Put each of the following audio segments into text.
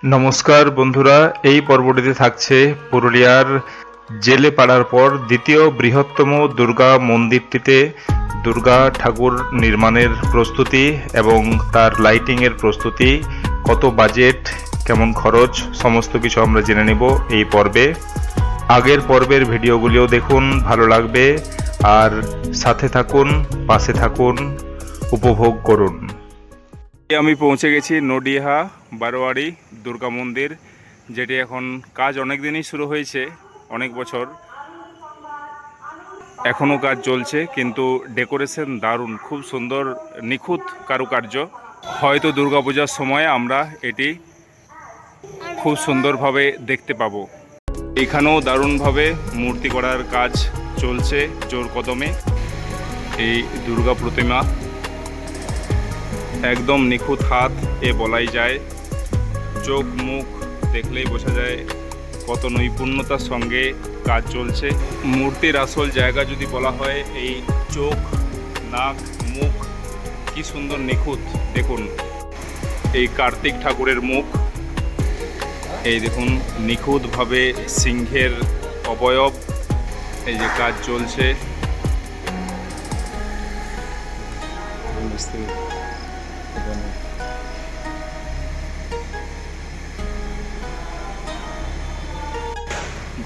নমস্কার বন্ধুরা, এই পর্বটিতে থাকছে পুরুলিয়ার জেলে পাড়ার পর দ্বিতীয় বৃহত্তম দুর্গা মন্দিরটিতে দুর্গা ঠাকুর নির্মাণের প্রস্তুতি এবং তার লাইটিংয়ের প্রস্তুতি, কত বাজেট, কেমন খরচ, সমস্ত কিছু আমরা জেনে নেব এই পর্বে। আগের পর্বের ভিডিওগুলিও দেখুন, ভালো লাগবে। আর সাথে থাকুন, পাশে থাকুন, উপভোগ করুন। আমি পৌঁছে গেছি নডিহা বারোয়ারি দুর্গা মন্দির, যেটি এখন কাজ অনেক দিনই শুরু হয়েছে, অনেক বছর এখনও কাজ চলছে, কিন্তু ডেকোরেশন দারুণ, খুব সুন্দর, নিখুঁত কারুকার্য। হয়তো দুর্গাপূজার সময় আমরা এটি খুব সুন্দরভাবে দেখতে পাবো। এখানেও দারুণভাবে মূর্তি করার কাজ চলছে জোর কদমে। এই দুর্গা প্রতিমা একদম নিখুঁত হাত এ বলাই যায়, চোখ মুখ দেখলেই বোঝা যায় কত নৈপুণ্যতার সঙ্গে কাজ চলছে। মূর্তির আসল জায়গা যদি বলা হয়, এই চোখ, নাক, মুখ কি সুন্দর নিখুঁত। দেখুন এই কার্তিক ঠাকুরের মুখ, এই দেখুন নিখুঁতভাবে সিংহের অবয়ব, এই যে কাজ চলছে।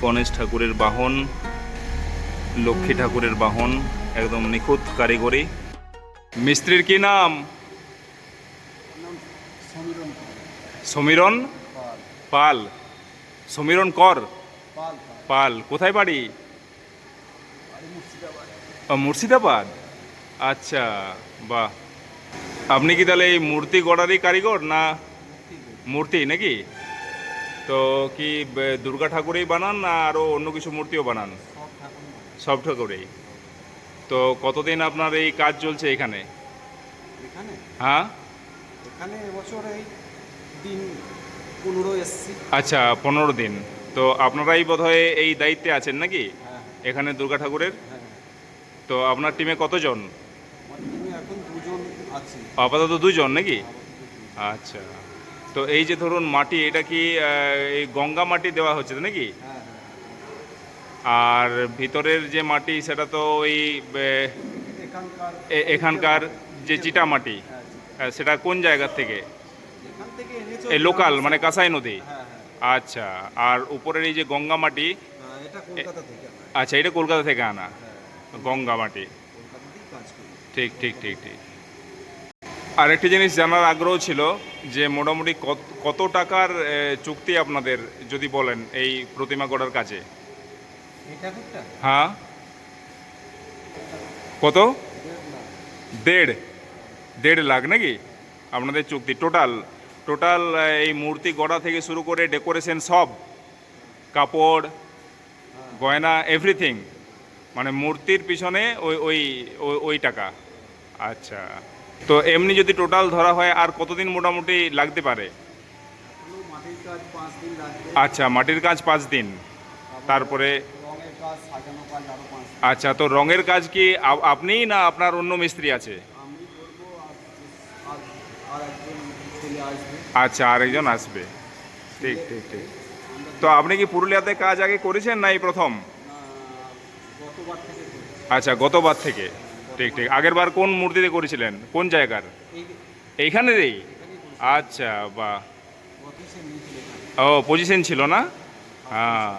গণেশ ঠাকুরের বাহন, লক্ষ্মী ঠাকুরের বাহন, একদম নিখুঁত কারিগরি। মিস্ত্রির কি নাম? সমীরণ পাল। সমীরণ কর পাল। কোথায় বাড়ি? মুর্শিদাবাদ। আচ্ছা, বাহ। আপনি কি তাহলে এই মূর্তি গড়ারই কারিগর, না মূর্তি নাকি? তো কি দুর্গা ঠাকুরেই বানান, না আরও অন্য কিছু মূর্তিও বানান? সব ঠাকুরেই। তো কতদিন আপনার এই কাজ চলছে এখানে? হ্যাঁ, এখানে এবছর এই দিন 15 এসছি। আচ্ছা, 15 দিন। তো আপনারাই বোধহয় এই দায়িত্বে আছেন নাকি হ্যাঁ, এখানে দুর্গা ঠাকুরের? হ্যাঁ। তো আপনার টিমে কতজন? আমার টিমে এখন 2 জন আছি। আপাতত 2 জন নাকি? আচ্ছা। তো এই যে ধরুন মাটি, এটা কি এই গঙ্গা মাটি দেওয়া হচ্ছে নাকি? হ্যাঁ, হ্যাঁ। আর ভিতরের যে মাটি সেটা তো ওই এখানকার যে চিটা মাটি, হ্যাঁ, সেটা কোন জায়গার থেকে? এখান থেকে এনেছো। এই লোকাল মানে কাঁসাই নদী? হ্যাঁ, হ্যাঁ। আচ্ছা। আর উপরের এই যে গঙ্গা মাটি? এটা কলকাতা থেকে আনা। আচ্ছা, এটা কলকাতা থেকে আনা হ্যাঁ, গঙ্গা মাটি। কলকাতাতেই কাজ করি। ঠিক ঠিক ঠিক ঠিক। আর একটি জিনিস জানার আগ্রহ ছিল যে মোটামুটি কত টাকার চুক্তি আপনাদের, যদি বলেন এই প্রতিমা গড়ার কাজে? এই ঠাকুরটা হ্যাঁ, কত? 1.5 লাখ। 1.5 নাকি আপনাদের চুক্তি? টোটাল এই মূর্তি গড়া থেকে শুরু করে ডেকোরেশন সব, কাপড়, গয়না, এভরিথিং, মানে মূর্তির পিছনে ওই ওই ওই টাকা? আচ্ছা। তো এমনি যদি টোটাল ধরা হয়, আর কতদিন মোটামুটি লাগতে পারে? এখনো মাটির কাজ 5 দিন লাগবে। আচ্ছা, মাটির কাজ 5 দিন, তারপরে রঙের কাজ, সাজানো কাজ আরো 5 দিন। আচ্ছা। তো রঙের কাজ কি আপনিই, না আপনার অন্য মিস্ত্রি আছে? আমি করবো, আর একজন ছেলে আসবে। আচ্ছা, আরেকজন আসবে। ঠিক ঠিক ঠিক। তো আপনি কি পুরুলিয়াতে কাজ আগে করেছেন, না এই প্রথম? গতবার থেকে করি। আচ্ছা, গতবার থেকে। ঠিক ঠিক। আগের বার কোন মূর্তিতে করেছিলেন, কোন জায়গার? এইখানেরই? আচ্ছা, বাহ। ও, পজিশন ছিল না? হ্যাঁ,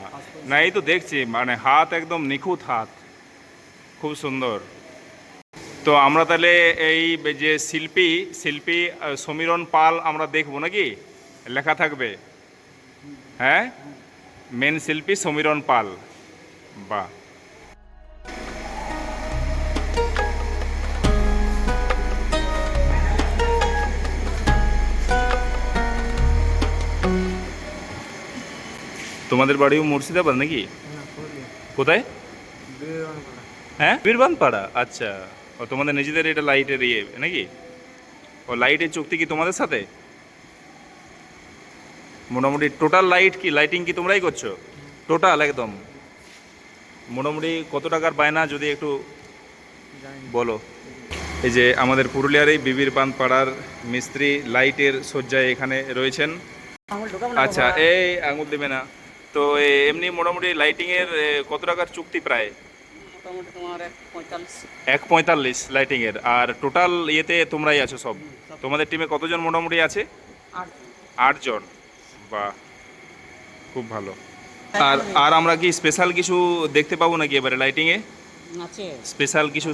না এই তো দেখছি, মানে হাত একদম নিখুঁত হাত, খুব সুন্দর। তো আমরা তাহলে এই যে শিল্পী সমীরণ পাল আমরা দেখবো নাকি? লেখা থাকবে? হ্যাঁ, মেন শিল্পী সমীরণ পাল। বাহ। তোমাদের বাড়িও মুর্শিদাবাদ নাকি? কোথায়? হ্যাঁ, বীরবানপাড়া। আচ্ছা। ও, তোমাদের নিজেদের এটা লাইটের ইয়ে নাকি? ও, লাইটের চুক্তি কি তোমাদের সাথে? মোটামুটি টোটাল লাইটিং কি তোমরাই করছো? টোটাল একদম মোটামুটি কত টাকার বায়না যদি একটু বলো? এই যে আমাদের পুরুলিয়ার এই বিবির বাঁধ পাড়ার মিস্ত্রি লাইটের সজ্জায় এখানে রয়েছেন। আচ্ছা, এই আঙুল দেবে না তো এমনি মোটামুটি লাইটিং এর কত টাকার চুক্তি প্রায়? মোটামুটি তোমার 1.45। 1.45 লাইটিং এর। আর টোটাল ইয়েতে তোমরাই আছো সব? তোমাদের টিমে কতজন মোটামুটি আছে? 8 জন। বাহ, খুব ভালো। আর আর আমরা কি স্পেশাল কিছু দেখতে পাবো নাকি এবারে লাইটিং এ? আছে স্পেশাল কিছু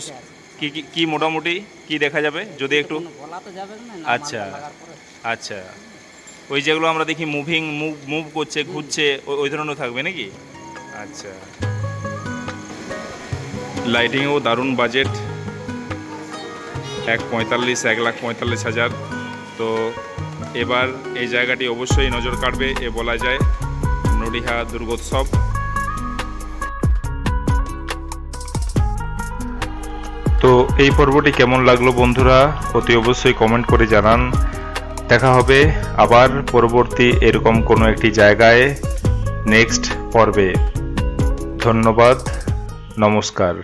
কি কি কি মোটামুটি কি দেখা যাবে যদি একটু? বলা তো যাবে না, আচ্ছা আচ্ছা, ওই যেগুলো আমরা দেখি মুভিং মুভ করছে, ঘুরছে, ওই ধরনের থাকবে নাকি? আচ্ছা, লাইটিংয়েও দারুণ বাজেট, 1,45,00,000। তো এবার এই জায়গাটি অবশ্যই নজর কাড়বে এ বলা যায় নডিহা দুর্গোৎসব। তো এই পর্বটি কেমন লাগলো বন্ধুরা, অতি অবশ্যই কমেন্ট করে জানান। দেখা হবে আবার পরবর্তী এরকম কোনো একটি জায়গায় নেক্সট পর্বে। ধন্যবাদ, নমস্কার।